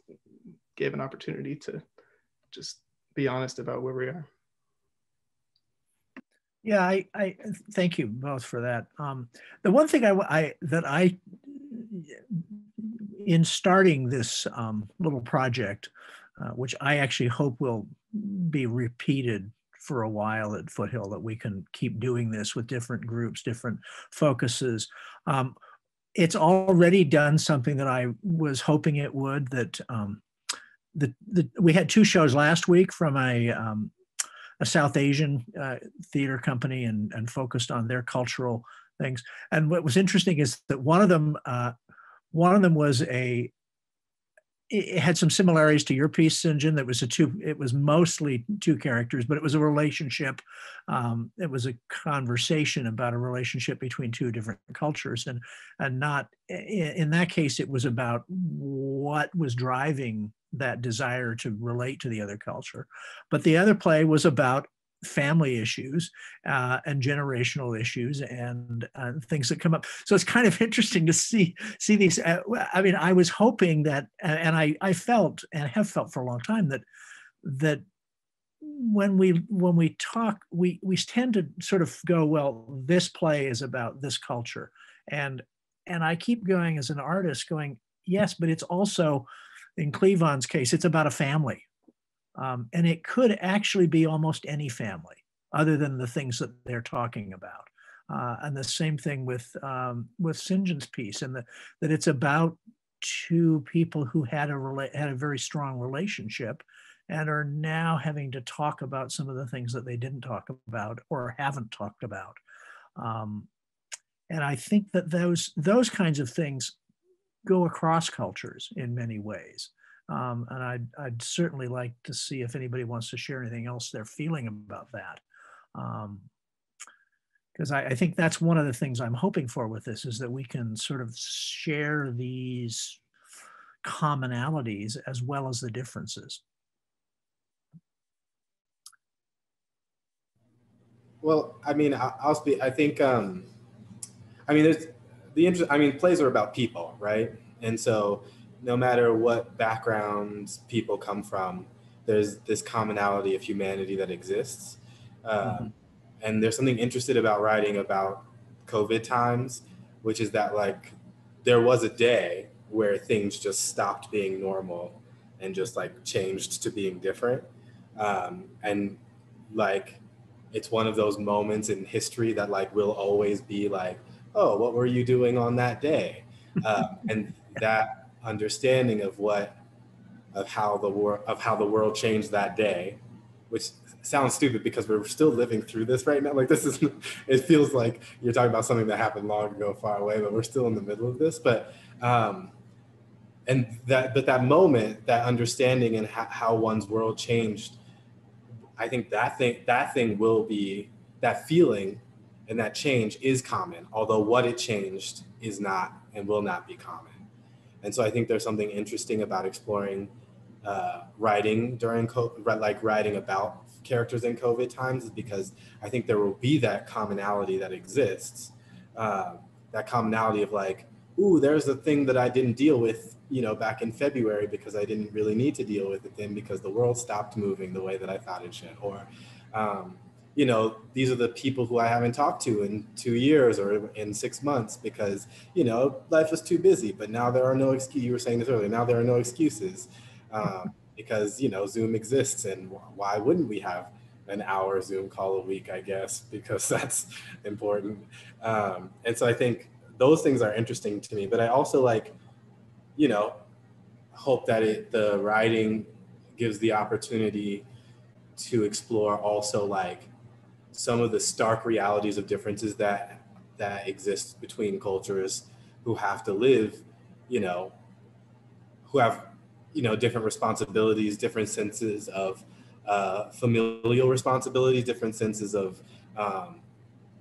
Speaker 8: gave an opportunity to just be honest about where we are.
Speaker 2: Yeah, I thank you both for that. The one thing in starting this little project, which I actually hope will be repeated for a while at Foothill, that we can keep doing this with different groups, different focuses. It's already done something that I was hoping it would, that we had 2 shows last week from a South Asian theater company and focused on their cultural things. And what was interesting is that one of them was it had some similarities to your piece, Sinjin. It was mostly 2 characters, but it was a relationship. It was a conversation about a relationship between 2 different cultures, and not, in that case, it was about what was driving that desire to relate to the other culture. But the other play was about family issues and generational issues and things that come up. So it's kind of interesting to see these. I mean, I was hoping that, and I felt and have felt for a long time that when we talk, we tend to sort of go, well, this play is about this culture, and I keep going as an artist, going, yes, but it's also, in Cleavon's case, it's about a family. And it could actually be almost any family other than the things that they're talking about. And the same thing with Sinjin's piece, and that it's about 2 people who had a very strong relationship and are now having to talk about some of the things that they didn't talk about or haven't talked about. And I think that those kinds of things go across cultures in many ways. And I'd certainly like to see if anybody wants to share anything else they're feeling about that. Because I think that's one of the things I'm hoping for with this, is that we can sort of share these commonalities as well as the differences.
Speaker 11: Well, I mean, I'll speak. I think, I mean, there's the interest. I mean, plays are about people, right? And so, no matter what backgrounds people come from, there's this commonality of humanity that exists. And there's something interesting about writing about COVID times, which is that, like, there was a day where things just stopped being normal and just like changed to being different. And like, it's one of those moments in history that like will always be like, oh, what were you doing on that day? And that understanding of how the world changed that day, which sounds stupid because we're still living through this right now. Like, it feels like you're talking about something that happened long ago, far away, but we're still in the middle of this. But that moment, that understanding and how one's world changed, I think that feeling and that change is common, although what it changed is not and will not be common. And so I think there's something interesting about exploring writing writing about characters in COVID times, because I think there will be that commonality that exists, that commonality of like, ooh, there's a thing that I didn't deal with, back in February because I didn't really need to deal with it then because the world stopped moving the way that I thought it should. Or, these are the people who I haven't talked to in 2 years or in 6 months because, life was too busy. But now there are no excuses. You were saying this earlier. Now there are no excuses because, Zoom exists. And why wouldn't we have an hour Zoom call a week, I guess, because that's important. And so I think those things are interesting to me. But I also hope that the writing gives the opportunity to explore also like some of the stark realities of differences that exist between cultures who have to live, who have, different responsibilities, different senses of familial responsibilities, different senses of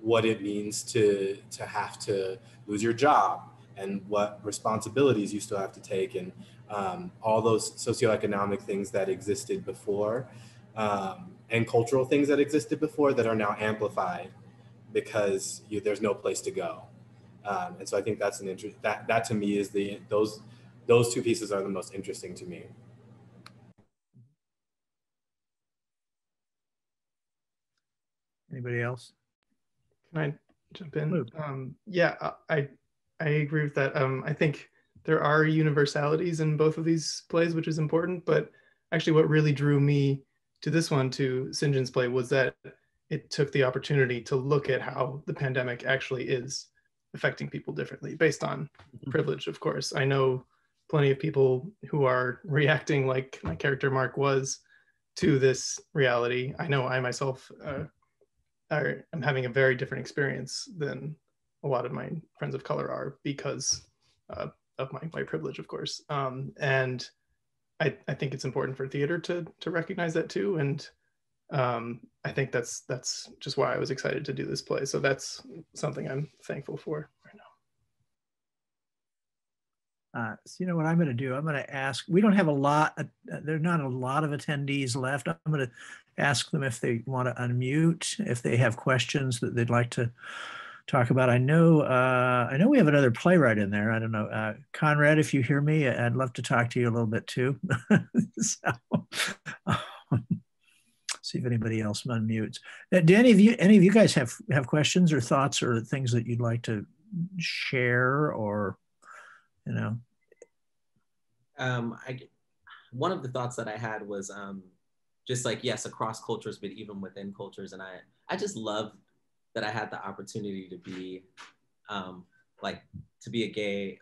Speaker 11: what it means to have to lose your job and what responsibilities you still have to take, and all those socioeconomic things that existed before, and cultural things that existed before that are now amplified because there's no place to go. And so I think that's that to me is those 2 pieces are the most interesting to me.
Speaker 2: Anybody else?
Speaker 8: Can I jump in?
Speaker 2: Move.
Speaker 8: Yeah, I agree with that. I think there are universalities in both of these plays, which is important. But actually, what really drew me to this one, to Sinjin's play, was that it took the opportunity to look at how the pandemic actually is affecting people differently based on privilege, of course. I know plenty of people who are reacting like my character Mark was to this reality. I know I myself am having a very different experience than a lot of my friends of color are because of my white privilege, of course. And I think it's important for theater to recognize that too. And I think that's just why I was excited to do this play. So that's something I'm thankful for right now.
Speaker 2: So you know what I'm going to do? I'm going to ask, we don't have a lot, there's not a lot of attendees left. I'm going to ask them if they want to unmute, if they have questions that they'd like to talk about. I know we have another playwright in there. I don't know. Conrad, if you hear me, I'd love to talk to you a little bit too. So, see if anybody else unmutes. Do any of you guys have questions or thoughts or things that you'd like to share, or, you know?
Speaker 4: One of the thoughts that I had was just like, yes, across cultures, but even within cultures. And I just love that I had the opportunity to be to be a gay,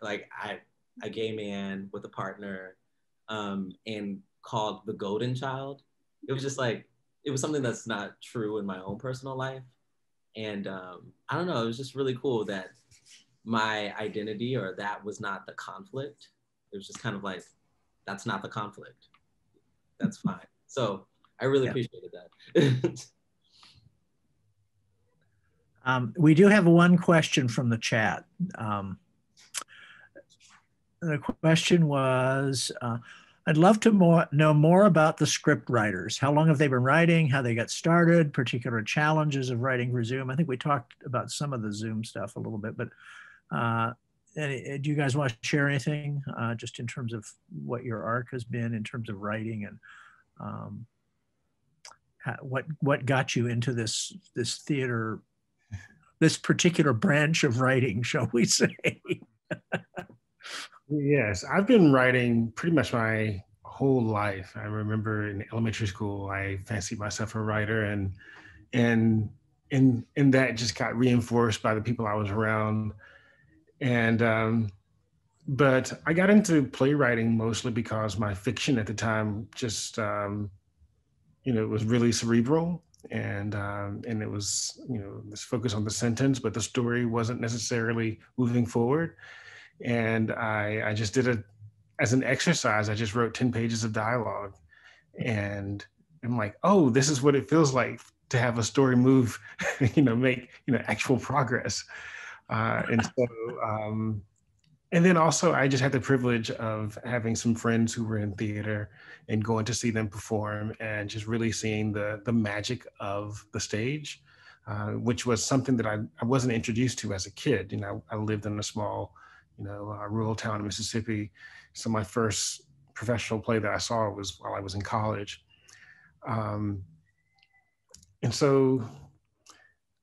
Speaker 4: a gay man with a partner, and called the golden child. It was just like, it was something that's not true in my own personal life. And I don't know, it was just really cool that my identity, or that was not the conflict. It was just kind of like, that's not the conflict. That's fine. So I really appreciated that.
Speaker 2: We do have one question from the chat. The question was, I'd love to know more about the script writers. How long have they been writing? How they got started? Particular challenges of writing for Zoom? I think we talked about some of the Zoom stuff a little bit, but do you guys want to share anything just in terms of what your arc has been in terms of writing, and what got you into this theater, this particular branch of writing, shall we say?
Speaker 10: Yes, I've been writing pretty much my whole life. I remember in elementary school, I fancied myself a writer, and that just got reinforced by the people I was around. And but I got into playwriting mostly because my fiction at the time just it was really cerebral, and it was this focus on the sentence, but the story wasn't necessarily moving forward. And I just did it as an exercise. I just wrote 10 pages of dialogue, and I'm like, oh, this is what it feels like to have a story move, make actual progress. And then also I just had the privilege of having some friends who were in theater and going to see them perform, and just really seeing the magic of the stage, which was something that I wasn't introduced to as a kid. I lived in a small rural town in Mississippi. So my first professional play that I saw was while I was in college. And so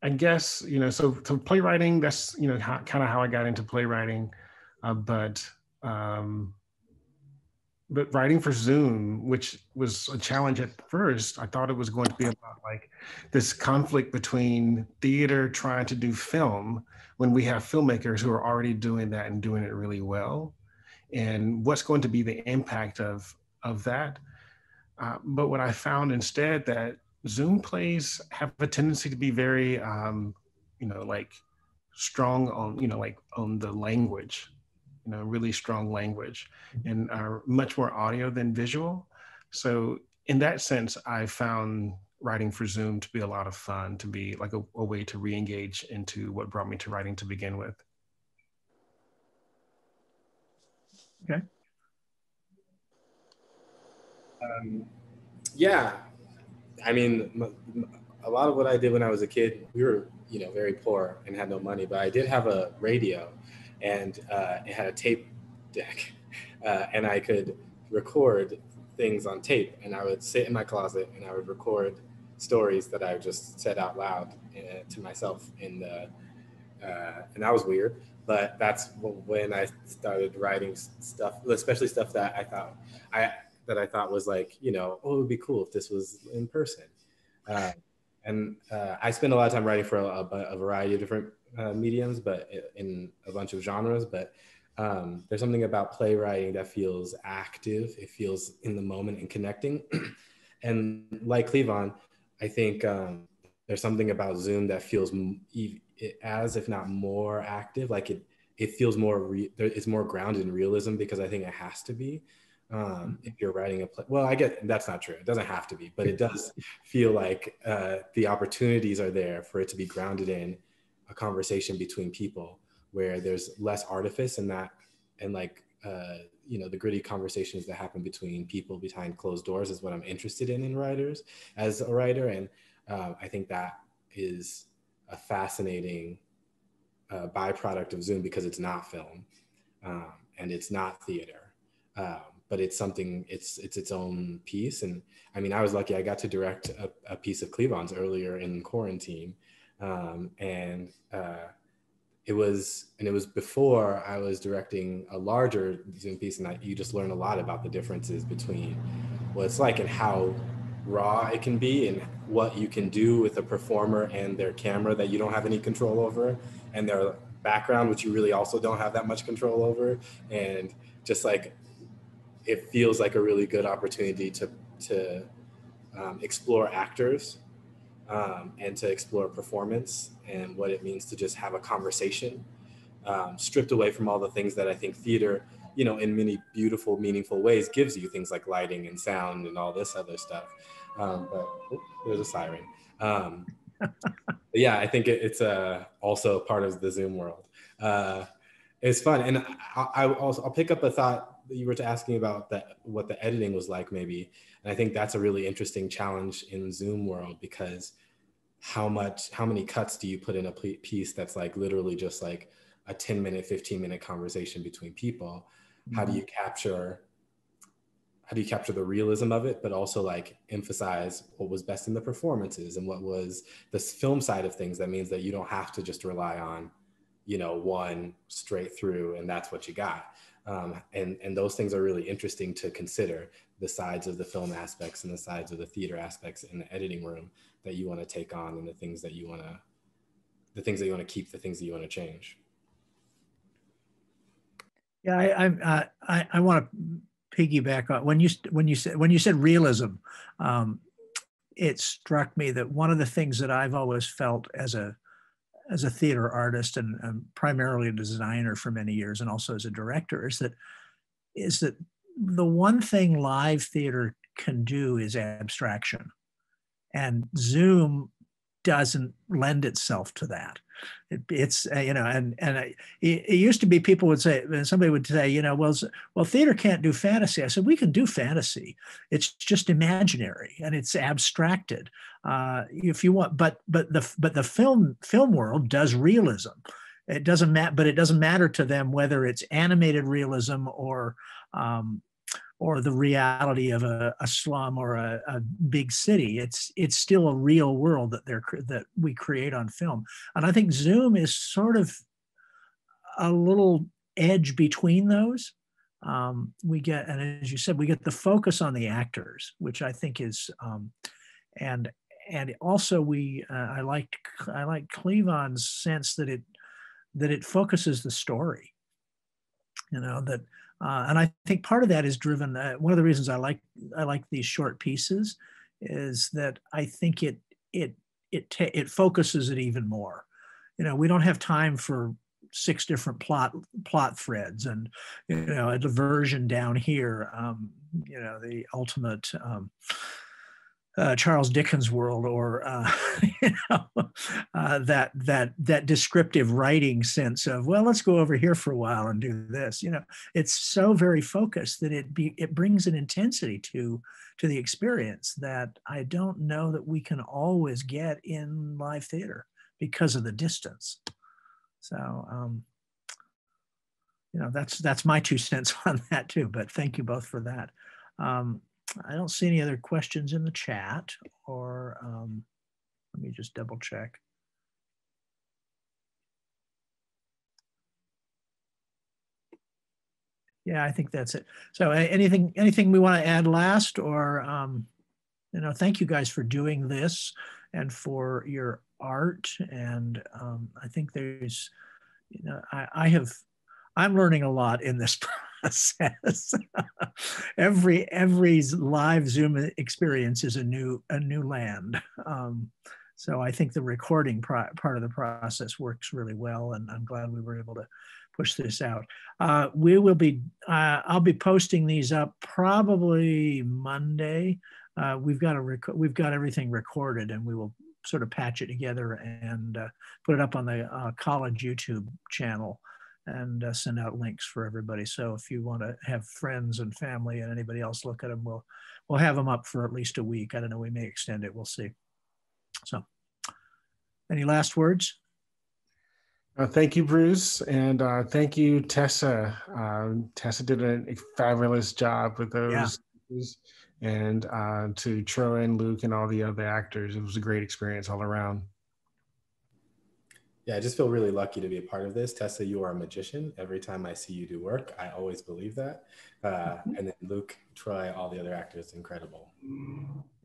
Speaker 10: I guess, so playwriting, that's, kind of how I got into playwriting. But writing for Zoom, which was a challenge at first, I thought it was going to be about like this conflict between theater trying to do film when we have filmmakers who are already doing that and doing it really well, and what's going to be the impact of that. But what I found instead, that Zoom plays have a tendency to be very, strong on, on the language, really strong language, and are much more audio than visual. So in that sense, I found writing for Zoom to be a lot of fun, to be like a way to re-engage into what brought me to writing to begin with.
Speaker 2: Okay.
Speaker 11: Yeah, I mean, a lot of what I did when I was a kid, we were, very poor and had no money, but I did have a radio, and it had a tape deck, and I could record things on tape, and I would sit in my closet and I would record stories that I just said out loud to myself in the, and that was weird. But that's when I started writing stuff, especially stuff that I thought was like, you know, oh, it would be cool if this was in person. And I spend a lot of time writing for a variety of different mediums, but in a bunch of genres. But there's something about playwriting that feels active. It feels in the moment and connecting. And like Cleavon, I think there's something about Zoom that feels as if not more active. Like it feels more, it's more grounded in realism, because I think it has to be. If you're writing a play, well, I get that's not true. It doesn't have to be, but it does feel like the opportunities are there for it to be grounded in a conversation between people, where there's less artifice in that, and like you know, the gritty conversations that happen between people behind closed doors is what I'm interested in writers as a writer. And I think that is a fascinating byproduct of Zoom, because it's not film and it's not theater. But it's something, it's its own piece. And I mean, I was lucky, I got to direct a piece of Cleavon's earlier in quarantine. It was before I was directing a larger Zoom piece, and you just learn a lot about the differences between what it's like and how raw it can be, and what you can do with a performer and their camera that you don't have any control over, and their background, which you really also don't have that much control over. And just like, it feels like a really good opportunity to explore actors and to explore performance and what it means to just have a conversation, stripped away from all the things that I think theater, you know, in many beautiful, meaningful ways gives you, things like lighting and sound and all this other stuff. But there's a siren. Yeah, I think it's also part of the Zoom world. It's fun. And I'll pick up a thought that you were asking about, that what the editing was like maybe. And I think that's a really interesting challenge in Zoom world, because how many cuts do you put in a piece that's like literally just like a 10-minute, 15-minute conversation between people? Mm-hmm. How do you capture the realism of it, but also like emphasize what was best in the performances and what was the film side of things? That means that you don't have to just rely on, you know, one straight through and that's what you got. And those things are really interesting to consider, the sides of the film aspects and the sides of the theater aspects in the editing room that you want to take on, and the things that you want to keep, the things that you want to change.
Speaker 2: Yeah, I want to piggyback on when you said realism. It struck me that one of the things that I've always felt as a theater artist and primarily a designer for many years, and also as a director, is that the one thing live theater can do is abstraction, and Zoom doesn't lend itself to that. It's you know, and it used to be people would say, somebody would say, you know, well, theater can't do fantasy. I said, we can do fantasy. It's just imaginary and it's abstracted. If you want, but the film world does realism. It doesn't matter, but it doesn't matter to them whether it's animated realism or the reality of a slum or a big city. It's still a real world that we create on film. And I think Zoom is sort of a little edge between those. We get, and as you said, we get the focus on the actors, which I think is, and also I like Cleavon's sense that it focuses the story. You know, that. And I think part of that is driven. One of the reasons I like these short pieces is that I think it focuses it even more. You know, we don't have time for 6 different plot threads and, you know, a diversion down here. You know, the ultimate Charles Dickens world, or you know, that descriptive writing sense of, well, let's go over here for a while and do this. You know, it's so very focused that it brings an intensity to the experience that I don't know that we can always get in live theater because of the distance. So you know, that's my 2 cents on that too. But thank you both for that. I don't see any other questions in the chat, or let me just double check. Yeah, I think that's it. So anything we want to add last, or thank you guys for doing this and for your art. And I think there's, I'm learning a lot in this process. every live Zoom experience is a new land. So I think the recording part of the process works really well, and I'm glad we were able to push this out. We will be, I'll be posting these up probably Monday. We've got everything recorded, and we will sort of patch it together and put it up on the college YouTube channel, and send out links for everybody. So if you want to have friends and family and anybody else look at them, we'll have them up for at least a week. I don't know, we may extend it, we'll see. So any last words?
Speaker 10: Thank you, Bruce, and thank you, Tessa. Tessa did a fabulous job with those. Yeah. And to Troy and Luke and all the other actors, it was a great experience all around.
Speaker 11: Yeah, I just feel really lucky to be a part of this. Tessa, you are a magician. Every time I see you do work, I always believe that. And then Luke, Troy, all the other actors, incredible.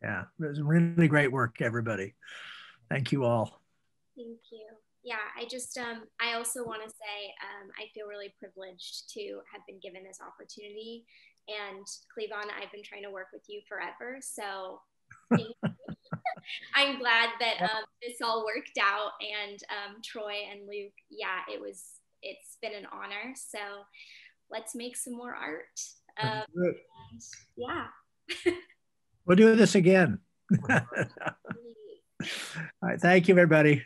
Speaker 2: Yeah, it was really great work, everybody. Thank you all.
Speaker 12: Thank you. Yeah, I also want to say I feel really privileged to have been given this opportunity. And Cleavon, I've been trying to work with you forever. So thank you. I'm glad that this all worked out. And Troy and Luke, yeah, it's been an honor. So let's make some more art. And, yeah.
Speaker 2: We'll do this again. All right, thank you, everybody.